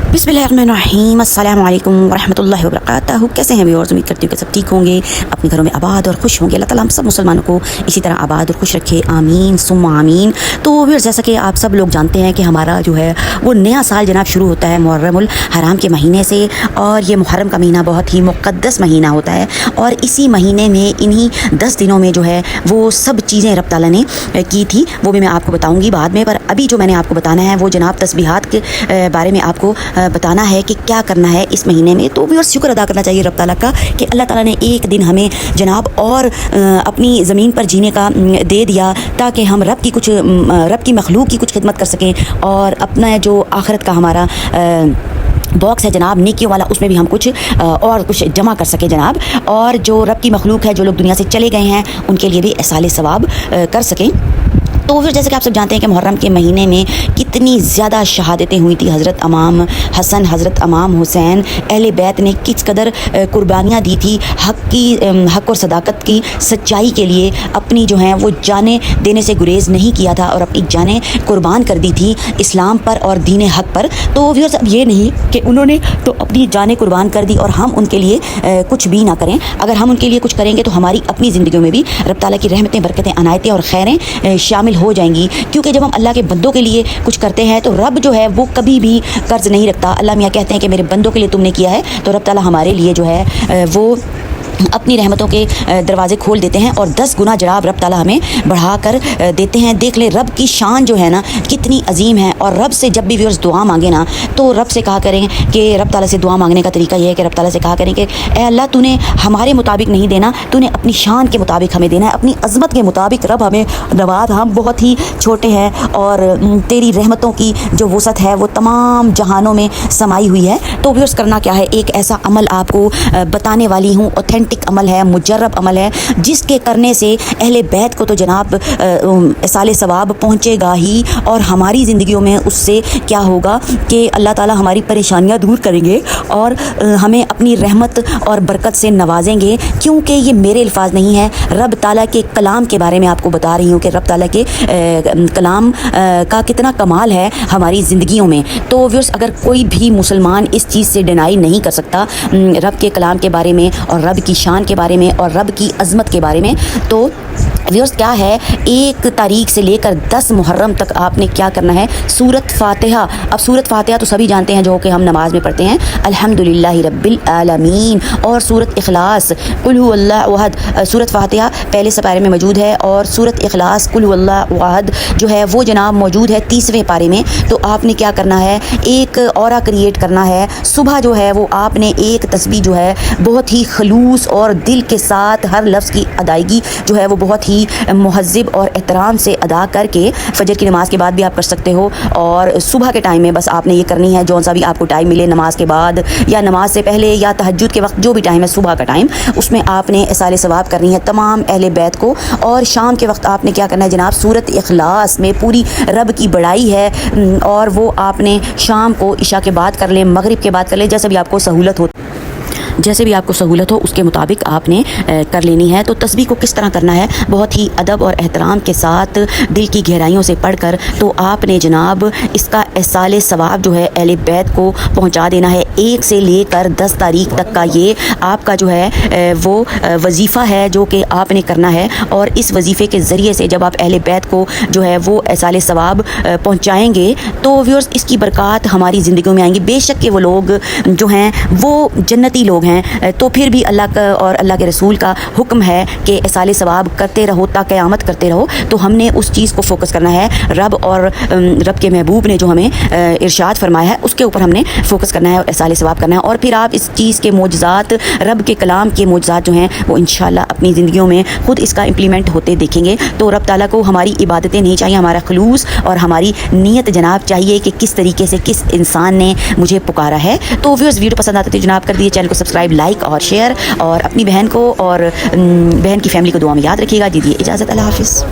बिस्मिल्लाहिर्रहमानिर्रहीम, अस्सलामु अलैकुम वरहमतुल्लाहि वबरकातुहू। कैसे हैं व्यूअर्स? उम्मीद करती हूँ कि सब ठीक होंगे, अपने घरों में आबाद और खुश होंगे। अल्लाह ताला हम सब मुसलमानों को इसी तरह आबाद और खुश रखे, आमीन सुम्मा आमीन। तो व्यूअर्स, जैसा कि आप सब लोग जानते हैं कि हमारा जो है वो नया साल जनाब शुरू होता है मुहर्रमुल हराम के महीने से, और ये मुहर्रम का महीना बहुत ही मुक़द्दस महीना होता है। और इसी महीने में इन्हीं 10 दिनों में जो है वो सब चीज़ें रब ताला ने की थी, वो भी मैं आपको बताऊँगी बाद में। पर अभी जो मैंने आपको बताना है वो जनाब तस्बीहात के बारे में आपको बताना है कि क्या करना है इस महीने में। तो व्यूअर्स, शुक्र अदा करना चाहिए रब ताला का कि अल्लाह ताला ने एक दिन हमें जनाब और अपनी ज़मीन पर जीने का दे दिया, ताकि हम रब की मखलूक की कुछ खिदमत कर सकें, और अपना जो आखिरत का हमारा बॉक्स है जनाब नेकियों वाला, उसमें भी हम कुछ और कुछ जमा कर सके जनाब। और जो रब की मखलूक है, जो लोग दुनिया से चले गए हैं, उनके लिए भी एहसाले सवाब कर सकें। तो फिर जैसे कि आप सब जानते हैं कि मुहर्रम के महीने में कितनी ज़्यादा शहादतें हुई थी। हज़रत इमाम हसन, हज़रत इमाम हुसैन, अहले बैत ने किस कदर कुर्बानियाँ दी थी हक़ और सदाकत की सच्चाई के लिए। अपनी जो हैं वो जानें देने से गुरेज़ नहीं किया था, और अपनी जानें कुर्बान कर दी थी इस्लाम पर और दीन हक़ पर। तो व्यूअर्स, अब ये नहीं कि उन्होंने तो अपनी जानें कुर्बान कर दी और हम उनके लिए कुछ भी ना करें। अगर हम उनके लिए कुछ करेंगे तो हमारी अपनी ज़िंदगियों में भी रब ताला की रहमतें, बरकतें, अनायतें और खैरें शामिल हो जाएंगी। क्योंकि जब हम अल्लाह के बंदों के लिए कुछ करते हैं तो रब जो है वो कभी भी कर्ज नहीं रखता। अल्लाह मियाँ कहते हैं कि मेरे बंदों के लिए तुमने किया है, तो रब ताला हमारे लिए जो है वो अपनी रहमतों के दरवाज़े खोल देते हैं, और 10 गुना जनाब रब ताला हमें बढ़ा कर देते हैं। देख ले रब की शान जो है ना कितनी अजीम है। और रब से जब भी व्यूअर्स दुआ मांगे ना, तो रब से कहा करें कि रब ताला से दुआ मांगने का तरीका ये है कि रब ताला से कहा करें कि ए अल्लाह, तूने हमारे मुताबिक नहीं देना, तूने अपनी शान के मुताबिक हमें देना है, अपनी अज़मत के मुताबिक रब हमें नवाज। हम बहुत ही छोटे हैं, और तेरी रहमतों की जो वसअत है वो तमाम जहानों में समाई हुई है। तो व्यूअर्स, करना क्या है, एक ऐसा अमल आपको बताने वाली हूँ, ऑथेंटिक अमल है, मुजर्रब अमल है, जिसके करने से अहले बैत को तो जनाब एहसाले सवाब पहुँचेगा ही, और हमारी ज़िंदगियों में उससे क्या होगा कि अल्लाह ताला हमारी परेशानियाँ दूर करेंगे और हमें अपनी रहमत और बरकत से नवाजेंगे। क्योंकि ये मेरे अल्फाज नहीं है, रब ताला के कलाम के बारे में आपको बता रही हूँ कि रब ताला के कलाम का कितना कमाल है हमारी ज़िंदगियों में। तो व्यूअर्स, अगर कोई भी मुसलमान इस चीज़ से डिनाई नहीं कर सकता रब के कलाम के बारे में, और रब की शान के बारे में, और रब की अज़मत के बारे में, तो व्यूअर्स क्या है, 1 तारीख से लेकर 10 मुहर्रम तक आपने क्या करना है, सूरत फातिहा। अब सूरत फातिहा तो सभी जानते हैं, जो कि हम नमाज में पढ़ते हैं, अल्हम्दुलिल्लाहि रब्बिल आलमीन, और सूरत इखलास, कुल हु अल्लाहु अहद। सूरत फातिहा पहले सपारे में मौजूद है, और सूरत इखलास कुल हु अल्लाहु अहद जो है वो जनाब मौजूद है 30वें पारे में। तो आपने क्या करना है, एक औरा क्रिएट करना है। सुबह जो है वो आपने एक तस्बीह जो है बहुत ही खलूस और दिल के साथ, हर लफ्ज़ की अदायगी जो है वो बहुत ही मुहज़्ज़िब और एहतराम से अदा करके, फजर की नमाज के बाद भी आप कर सकते हो, और सुबह के टाइम में बस आपने ये करनी है, जौन सा भी आपको टाइम मिले, नमाज के बाद या नमाज से पहले या तहज्जुद के वक्त, जो भी टाइम है सुबह का टाइम, उसमें आपने एहसाले सवाब करनी है तमाम अहले बैत को। और शाम के वक्त आपने क्या करना है जनाब, सूरत इखलास में पूरी रब की बड़ाई है, और वो आपने शाम को इशा के बाद कर लें, मगरिब के बाद कर लें, जैसे भी आपको सहूलत हो उसके मुताबिक आपने कर लेनी है। तो तस्बीह को किस तरह करना है, बहुत ही अदब और एहतराम के साथ दिल की गहराइयों से पढ़कर, तो आपने जनाब इसका एहसाले सवाब जो है अहले बैत को पहुंचा देना है। 1 से लेकर 10 तारीख तक का ये आपका जो है वो वजीफ़ा है जो कि आपने करना है। और इस वजीफ़े के ज़रिए से जब आप अहले बैत को जो है वो एहसाले सवाब पहुँचाएँगे, तो व्यूअर्स इसकी बरक़ात हमारी ज़िंदगियों में आएंगी। बेशक के वो लोग जो हैं वो जन्नती लोग हैं, तो फिर भी अल्लाह का और अल्लाह के रसूल का हुक्म है कि एहसाले सवाब करते रहो, ताकि क़यामत करते रहो। तो हमने उस चीज़ को फोकस करना है, रब और रब के महबूब ने जो हमें इरशाद फरमाया है उसके ऊपर हमने फोकस करना है और एहसाले सवाब करना है। और फिर आप इस चीज़ के मोजज़ात, रब के कलाम के मोजज़ात जो हैं वो इंशाअल्लाह अपनी ज़िंदगियों में खुद इसका इम्प्लीमेंट होते देखेंगे। तो रब ताला को हमारी इबादतें नहीं चाहिए, हमारा खलूस और हमारी नीयत जनाब चाहिए कि किस तरीके से किस इंसान ने मुझे पुकारा है। तो व्यूअर्स, वीडियो पसंद आते तो जनाब कर दिए चैनल को सब्सक्राइब, लाइक और शेयर, और अपनी बहन को और बहन की फैमिली को दुआ में याद रखिएगा। दीजिए इजाज़त, अल्लाह हाफ़िज़।